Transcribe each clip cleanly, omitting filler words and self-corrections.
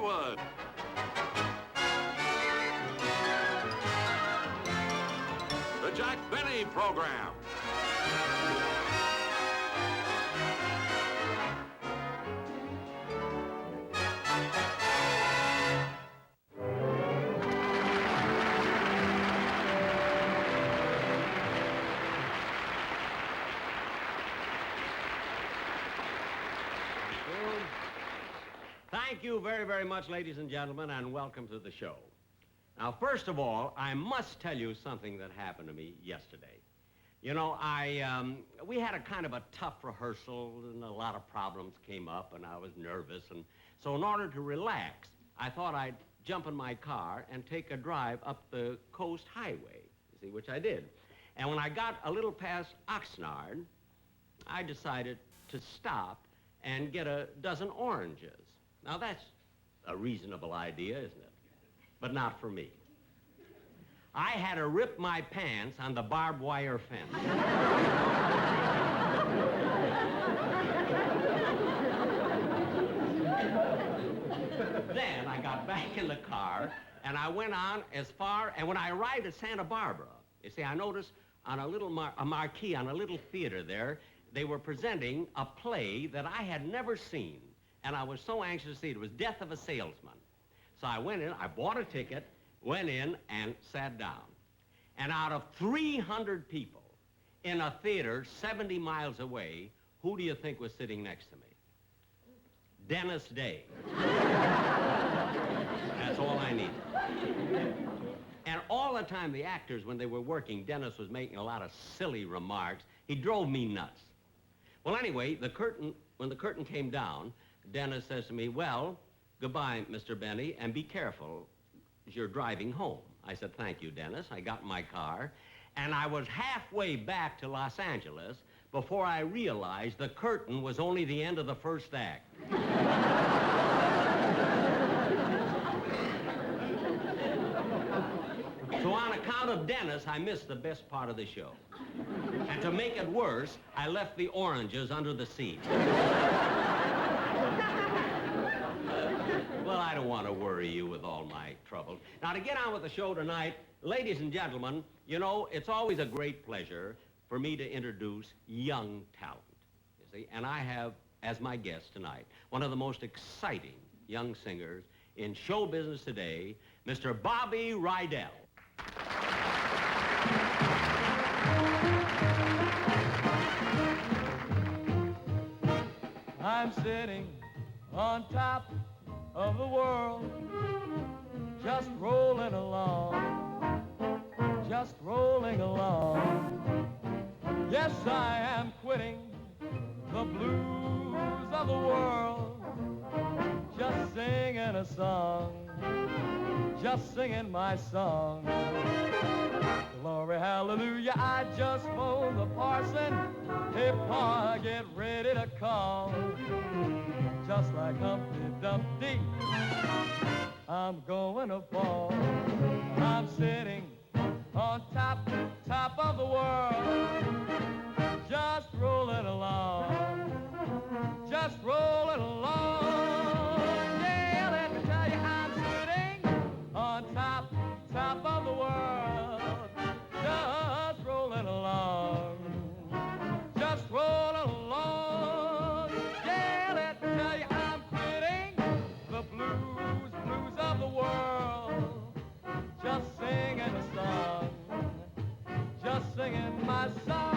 Hollywood. The Jack Benny Program. Thank you very, very much, ladies and gentlemen, and welcome to the show. Now, first of all, I must tell you something that happened to me yesterday. You know, we had a kind of a tough rehearsal, and a lot of problems came up, and I was nervous, and so in order to relax, I thought I'd jump in my car and take a drive up the Coast Highway, you see, which I did. And when I got a little past Oxnard, I decided to stop and get a dozen oranges. Now, that's a reasonable idea, isn't it? But not for me. I had to rip my pants on the barbed wire fence. Then I got back in the car, and I went on as far, and when I arrived at Santa Barbara, you see, I noticed on a little marquee on a little theater there, they were presenting a play that I had never seen. And I was so anxious to see it. It was Death of a Salesman. So I went in, I bought a ticket, went in, and sat down. And out of 300 people in a theater 70 miles away, who do you think was sitting next to me? Dennis Day. That's all I needed. And all the time, the actors, when they were working, Dennis was making a lot of silly remarks. He drove me nuts. Well, anyway, when the curtain came down, Dennis says to me, well, goodbye, Mr. Benny, and be careful as you're driving home. I said, thank you, Dennis. I got in my car, and I was halfway back to Los Angeles before I realized the curtain was only the end of the first act. So on account of Dennis, I missed the best part of the show. And to make it worse, I left the oranges under the seat. Well, I don't want to worry you with all my troubles. Now, to get on with the show tonight, ladies and gentlemen, you know, it's always a great pleasure for me to introduce young talent, you see. And I have, as my guest tonight, one of the most exciting young singers in show business today, Mr. Bobby Rydell. I'm sitting on top of the world, just rolling along, just rolling along. Yes, I am quitting the blues of the world, just singing a song, just singing my song. Glory, hallelujah, I just phoned the parson. Hey, Pa, get ready to call. Just like Humpty Dumpty, I'm going to fall. I'm sitting on top of the world, just rolling along, just rolling along. Yeah, let me tell you, I'm sitting on top of the world, just rolling along, just rolling along. Yeah, let me tell you, I'm quitting the blues of the world, just singing a song, just singing my song.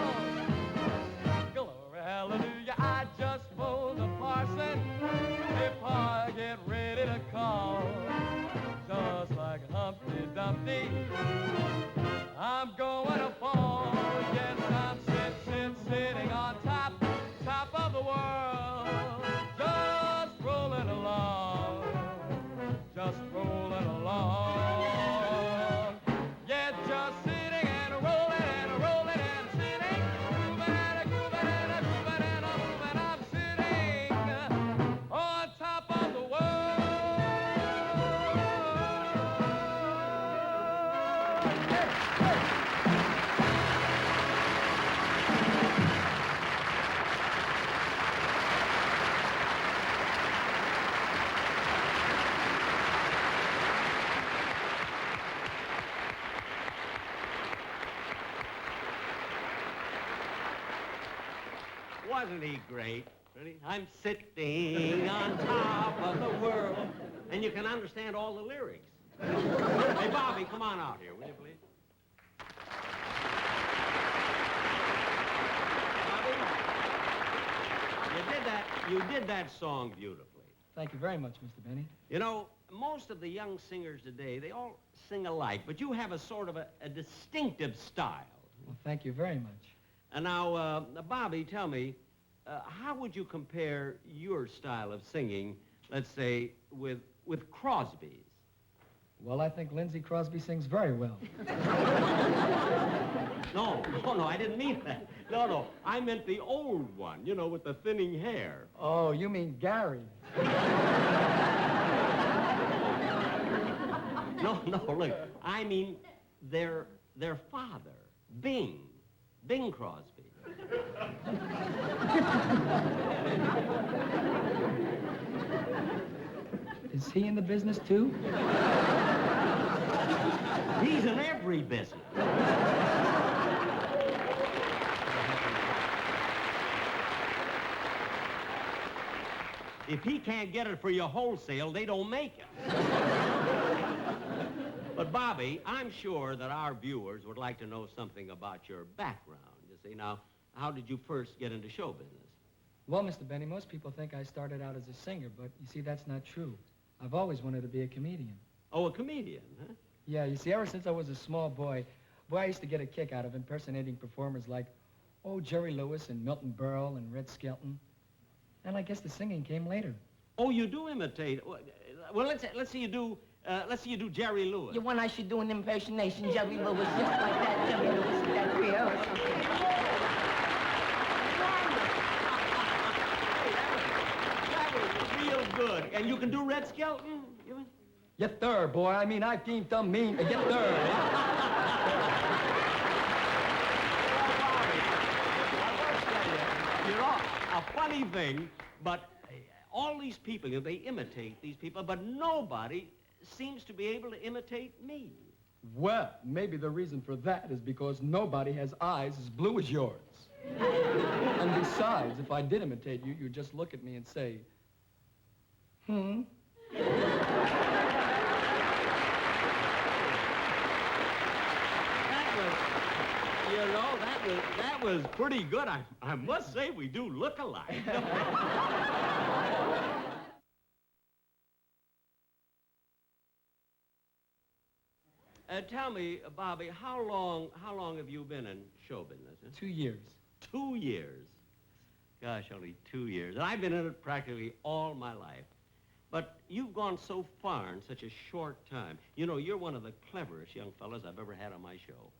wasn't he great? Really? I'm sitting on top of the world. And you can understand all the lyrics. Hey, Bobby, come on out here, will you, please? Bobby, you did that song beautifully. Thank you very much, Mr. Benny. You know, most of the young singers today, they all sing alike, but you have a sort of a distinctive style. Well, thank you very much. And now, Bobby, tell me, how would you compare your style of singing, let's say, with Crosby's? Well, I think Lindsay Crosby sings very well. No, I didn't mean that. No, I meant the old one, you know, with the thinning hair. Oh, you mean Gary. No, look, I mean their father, Bing Crosby. Is he in the business, too? He's in every business. If he can't get it for you wholesale, they don't make it. But, Bobby, I'm sure that our viewers would like to know something about your background. You see, now, how did you first get into show business? Well, Mr. Benny, most people think I started out as a singer, but you see, that's not true. I've always wanted to be a comedian. Oh, a comedian, huh? Yeah, you see, ever since I was a small boy, I used to get a kick out of impersonating performers like, Jerry Lewis and Milton Berle and Red Skelton. And I guess the singing came later. Oh, you do imitate. Well, let's see you do Jerry Lewis. You want I should do an impersonation, Jerry Lewis, just like that, Jerry Lewis with that Rio or something. That was real good. And you can do Red Skelton? Get there, boy. I mean, I can't dumb mean. Get there. You know, a funny thing, but all these people, they imitate these people, but nobody seems to be able to imitate me. Well, maybe the reason for that is because nobody has eyes as blue as yours. And besides, if I did imitate you, you'd just look at me and say, That was pretty good. I must say we do look alike. Tell me, Bobby, how long have you been in show business? Huh? 2 years. 2 years. Gosh, only 2 years. And I've been in it practically all my life. But you've gone so far in such a short time. You know, you're one of the cleverest young fellas I've ever had on my show.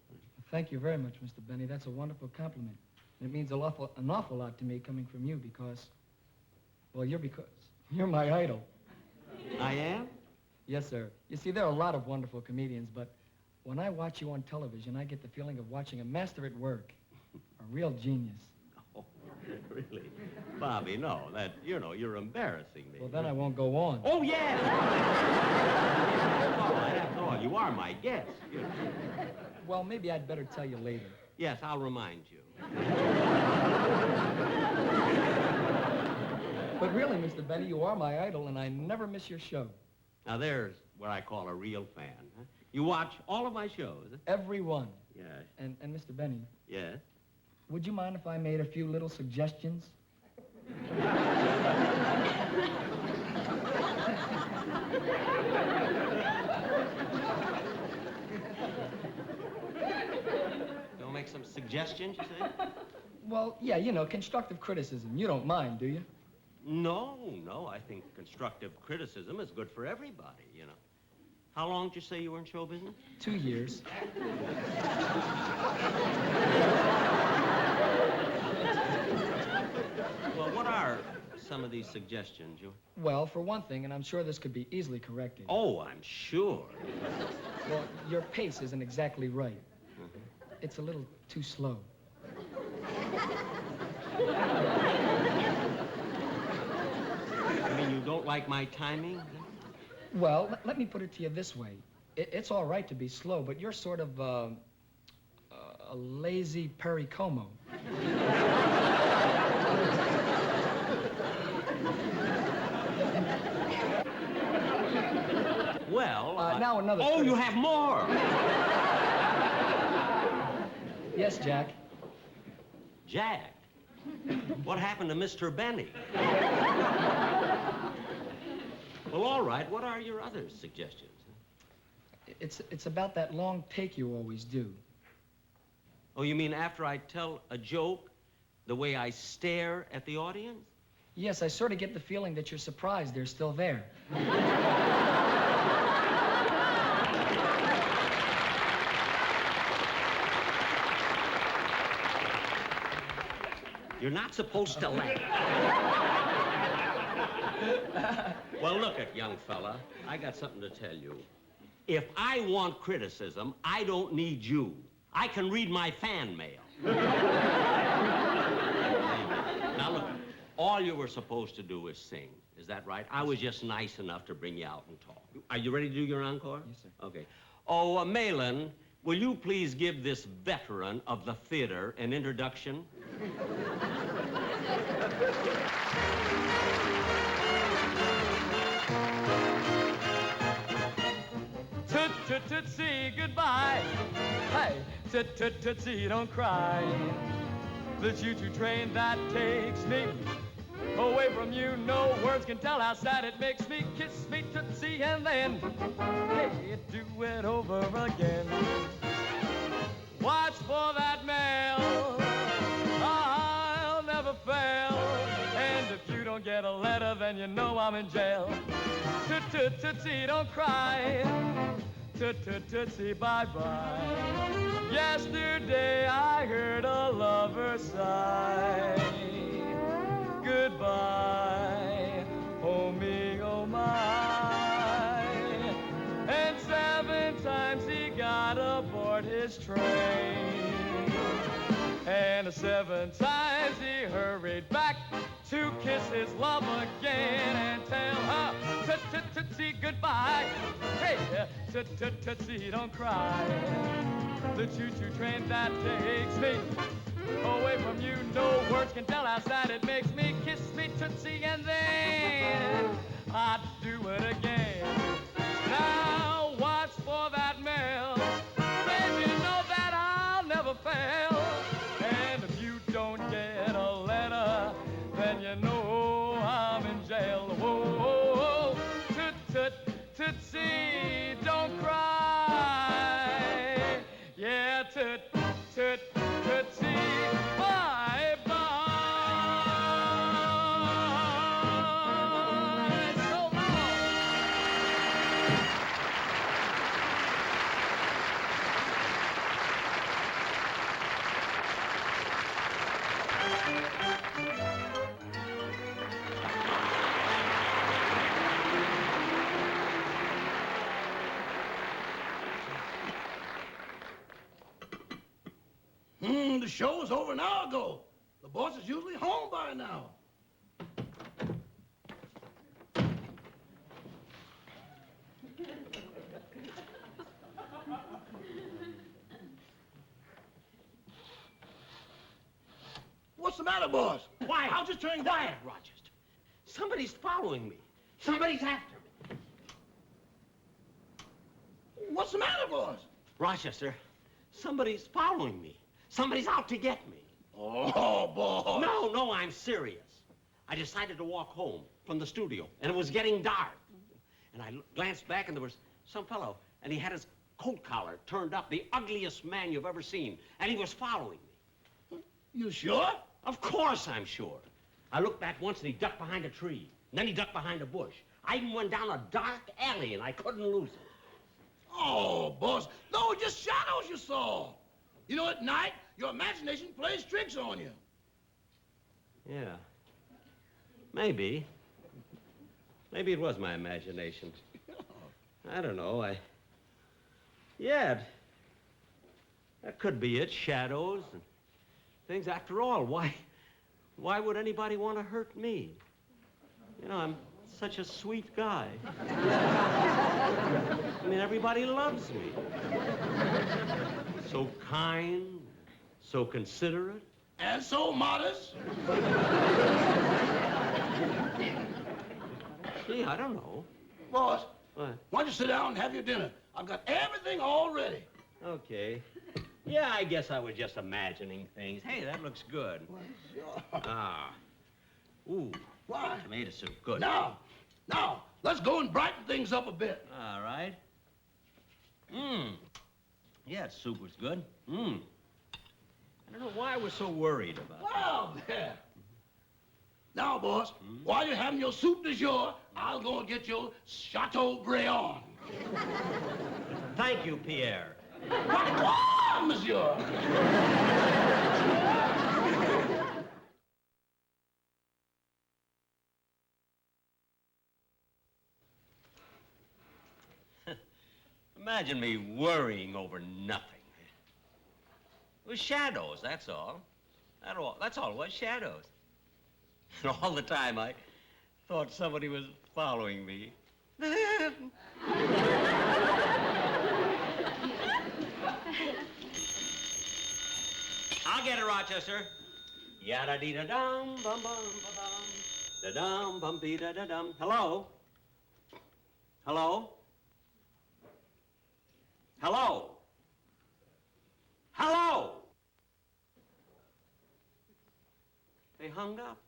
Thank you very much, Mr. Benny. That's a wonderful compliment. And it means an awful lot to me coming from you because, well, you're my idol. I am? Yes, sir. You see, there are a lot of wonderful comedians, but when I watch you on television, I get the feeling of watching a master at work, a real genius. Oh, really? Bobby, no, you're embarrassing me. Well, then I won't go on. Oh, yes! All right, after all, you are my guest. Well, maybe I'd better tell you later. Yes, I'll remind you. But really, Mr. Benny, you are my idol, and I never miss your show. Now, there's what I call a real fan. Huh? You watch all of my shows? Huh? Every one. Yes. And Mr. Benny, Yes? would you mind if I made a few little suggestions? Don't make some suggestions, you say? Well, yeah, constructive criticism. You don't mind, do you? No, I think constructive criticism is good for everybody, How long did you say you were in show business? 2 years. Well, what are some of these suggestions? Well, for one thing, and I'm sure this could be easily corrected. Oh, I'm sure. Well, your pace isn't exactly right. It's a little too slow. You mean you don't like my timing? Well, let me put it to you this way. It's all right to be slow, but you're sort of a lazy Perry Como. Well, now another Oh, you criticism. have more. Yes, Jack. Jack, what happened to Mr. Benny? Well, all right. What are your other suggestions? It's about that long take you always do. Oh, you mean after I tell a joke, the way I stare at the audience? Yes, I sort of get the feeling that you're surprised they're still there. You're not supposed to laugh. Well, look it, young fella. I got something to tell you. If I want criticism, I don't need you. I can read my fan mail. Now, look, all you were supposed to do is sing. Is that right? I was just nice enough to bring you out and talk. Are you ready to do your encore? Yes, sir. Okay. Oh, Malin, will you please give this veteran of the theater an introduction? Tootsie, goodbye. Hey, tootsie, don't cry. The choo-choo train that takes me away from you, no words can tell how sad it makes me. Kiss me, tootsie, and then, hey, do it over again. Watch for that mail, I'll never fail. And if you don't get a letter, then you know I'm in jail. Tootsie, don't cry. Tootsie, bye-bye. Yesterday I heard a lover sigh. Goodbye, oh me, oh my. And 7 times he got aboard his train. And 7 times he hurried back to kiss his love again and tell her, tootsie, goodbye. Hey, tootsie, don't cry. The choo-choo train that takes me away from you, no words can tell how sad it makes me. Kiss me, tootsie, and then I'd do it again. Now watch for that mail, baby, you know that I'll never fail. And if you don't get a letter, then you know I'm in jail. Whoa, tootsie, don't cry. Yeah, tootsie, bye-bye. So long. The show was over an hour ago. The boss is usually home by now. What's the matter, boss? Quiet. I'll just turn Quiet, Rochester. Somebody's following me. Somebody's after me. What's the matter, boss? Rochester, somebody's following me. Somebody's out to get me. Oh, boss. No, I'm serious. I decided to walk home from the studio, and it was getting dark. And I glanced back, and there was some fellow, and he had his coat collar turned up, the ugliest man you've ever seen, and he was following me. You sure? Of course I'm sure. I looked back once, and he ducked behind a tree. And then he ducked behind a bush. I even went down a dark alley, and I couldn't lose him. Oh, boss. No, just shadows you saw. You know, at night, your imagination plays tricks on you. Yeah. Maybe. Maybe it was my imagination. I don't know. Yeah, that could be it. Shadows and things. After all, why would anybody want to hurt me? You know, I'm such a sweet guy. I mean, everybody loves me. So kind, so considerate. and so modest. Gee, I don't know. Boss, What? why don't you sit down and have your dinner? I've got everything all ready. Okay. Yeah, I guess I was just imagining things. Hey, that looks good. Sure. Ah. Ooh, Why? tomato soup. Good. Now, let's go and brighten things up a bit. All right. Mmm. Yeah, soup was good. Mmm. I don't know why I was so worried about it. Well, there. Now, boss, while you're having your soup du jour, I'll go and get your Chateaubriand. Thank you, Pierre. What, monsieur? Imagine me worrying over nothing. It was shadows, that's all. That's all it was, shadows. And all the time I thought somebody was following me. I'll get it, Rochester. Yada dee da dum bum bum ba dum da dum bum dee da da dum. Hello? Hello? Hello? Hello? They hung up.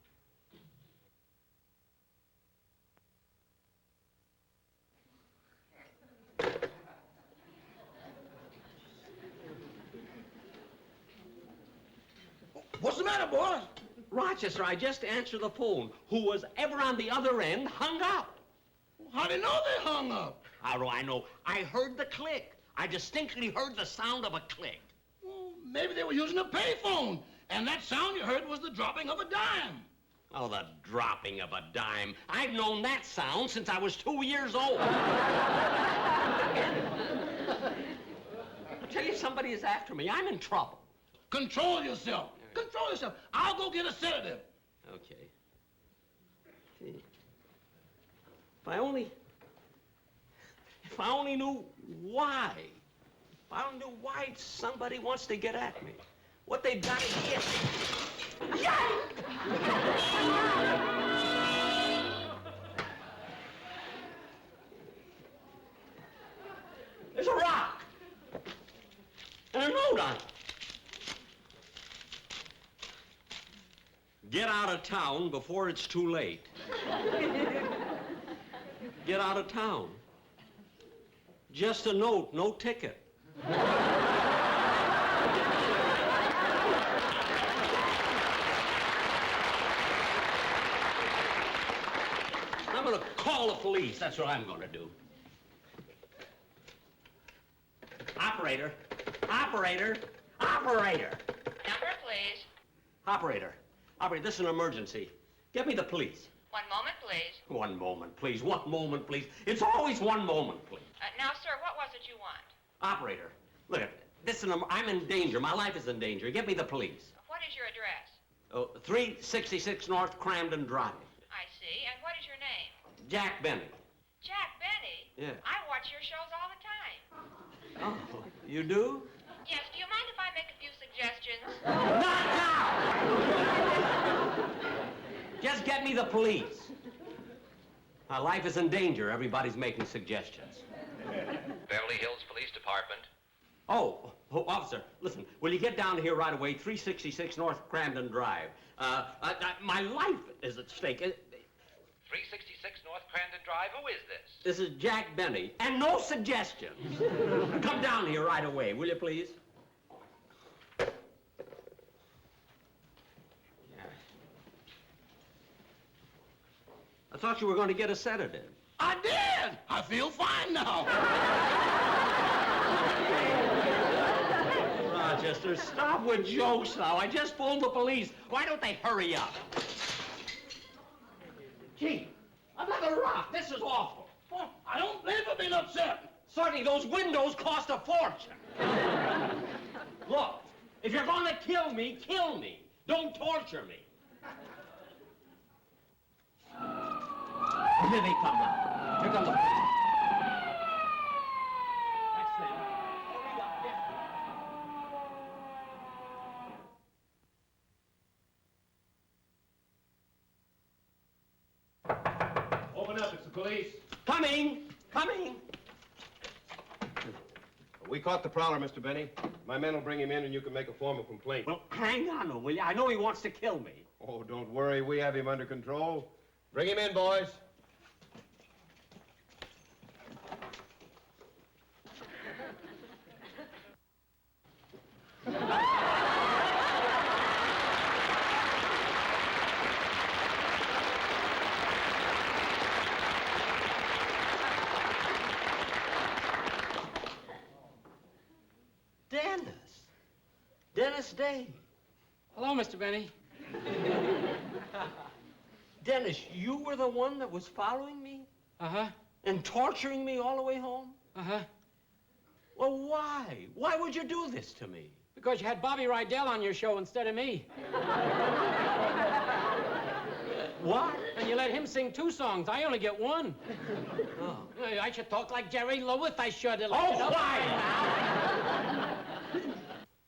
What's the matter, boss? Rochester, I just answered the phone. Who was ever on the other end hung up. How do you know they hung up? How do I know? I heard the click. I distinctly heard the sound of a click. Well, maybe they were using a payphone, and that sound you heard was the dropping of a dime. Oh, the dropping of a dime. I've known that sound since I was 2 years old. I tell you, somebody is after me. I'm in trouble. Control yourself. Control yourself. I'll go get a sedative. Okay. Gee. If I only knew why. If I only knew why somebody wants to get at me. What they've got to get. There's a rock. And a note on it. Get out of town before it's too late. Get out of town. Just a note, no ticket. I'm gonna call the police. That's what I'm gonna do. Operator. Operator. Operator. Number, please. Operator. Operator, this is an emergency. Get me the police. 1 moment, please. 1 moment, please. 1 moment, please. It's always 1 moment, please. Now, sir, what was it you want? Operator, look at this. I'm in danger. My life is in danger. Get me the police. What is your address? Oh, 366 North Cramden Drive. I see. And what is your name? Jack Benny. Jack Benny? Yeah. I watch your shows all the time. Oh, you do? Yes, do you mind if I make a few suggestions? Not now! Just get me the police. My life is in danger. Everybody's making suggestions. Beverly Hills Police Department. Oh, officer, listen, will you get down here right away, 366 North Cramden Drive? My life is at stake. 366 North Crandon Drive. Who is this? This is Jack Benny, and no suggestions. Come down here right away, will you, please? I thought you were going to get a sedative. I did. I feel fine now. Rochester, stop with jokes now. I just phoned the police. Why don't they hurry up? Gee, another rock. This is awful. Well, I don't blame you for being upset. Certainly, those windows cost a fortune. Look, if you're going to kill me, kill me. Don't torture me. Here they come now. Here come the police. That's them. Hurry up, get Open up, it's the police. Coming! Coming! We caught the prowler, Mr. Benny. My men will bring him in and you can make a formal complaint. Well, hang on, will you? I know he wants to kill me. Oh, don't worry. We have him under control. Bring him in, boys. Dennis Day. Hello, Mr. Benny. Dennis, you were the one that was following me? Uh-huh. And torturing me all the way home? Uh-huh. Well, why? Why would you do this to me? Because you had Bobby Rydell on your show instead of me. What? And you let him sing 2 songs. I only get 1. Oh. I should talk like Jerry Lewis. I should. Oh, why?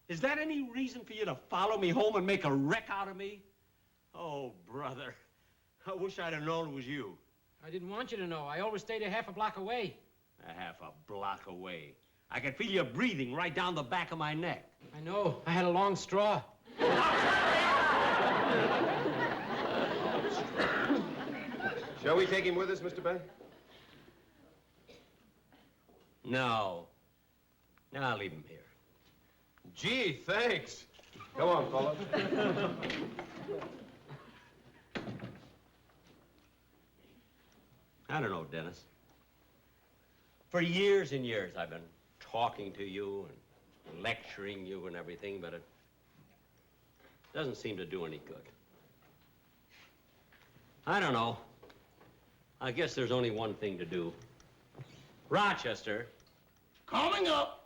Is that any reason for you to follow me home and make a wreck out of me? Oh, brother. I wish I'd have known it was you. I didn't want you to know. I always stayed a half a block away. A half a block away. I could feel you breathing right down the back of my neck. I know. I had a long straw. Shall we take him with us, Mr. Benny? No. No, I'll leave him here. Gee, thanks. Come on, fellas. I don't know, Dennis. For years and years, I've been talking to you and lecturing you and everything, but it doesn't seem to do any good. I don't know. I guess there's only one thing to do. Rochester. Coming up.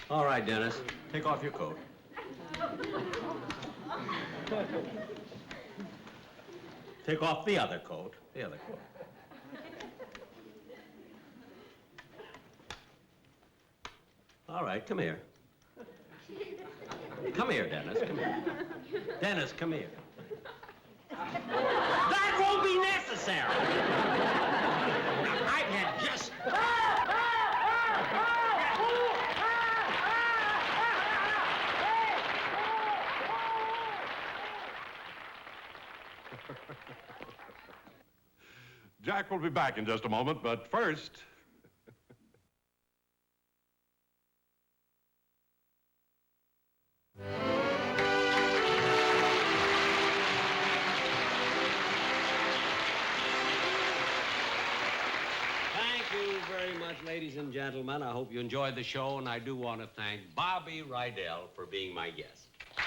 All right, Dennis. Take off your coat. Take off the other coat. The other coat. All right, come here. Come here, Dennis. Come here. Dennis, come here. That won't be necessary. I've had just... Jack will be back in just a moment, but first... Thank you very much, ladies and gentlemen. I hope you enjoyed the show, and I do want to thank Bobby Rydell for being my guest. Oh,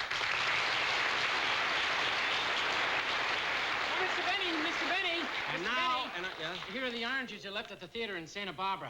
Mr. Benny, Mr. Benny. And Mr. now, Benny. yeah? Here are the oranges you left at the theater in Santa Barbara.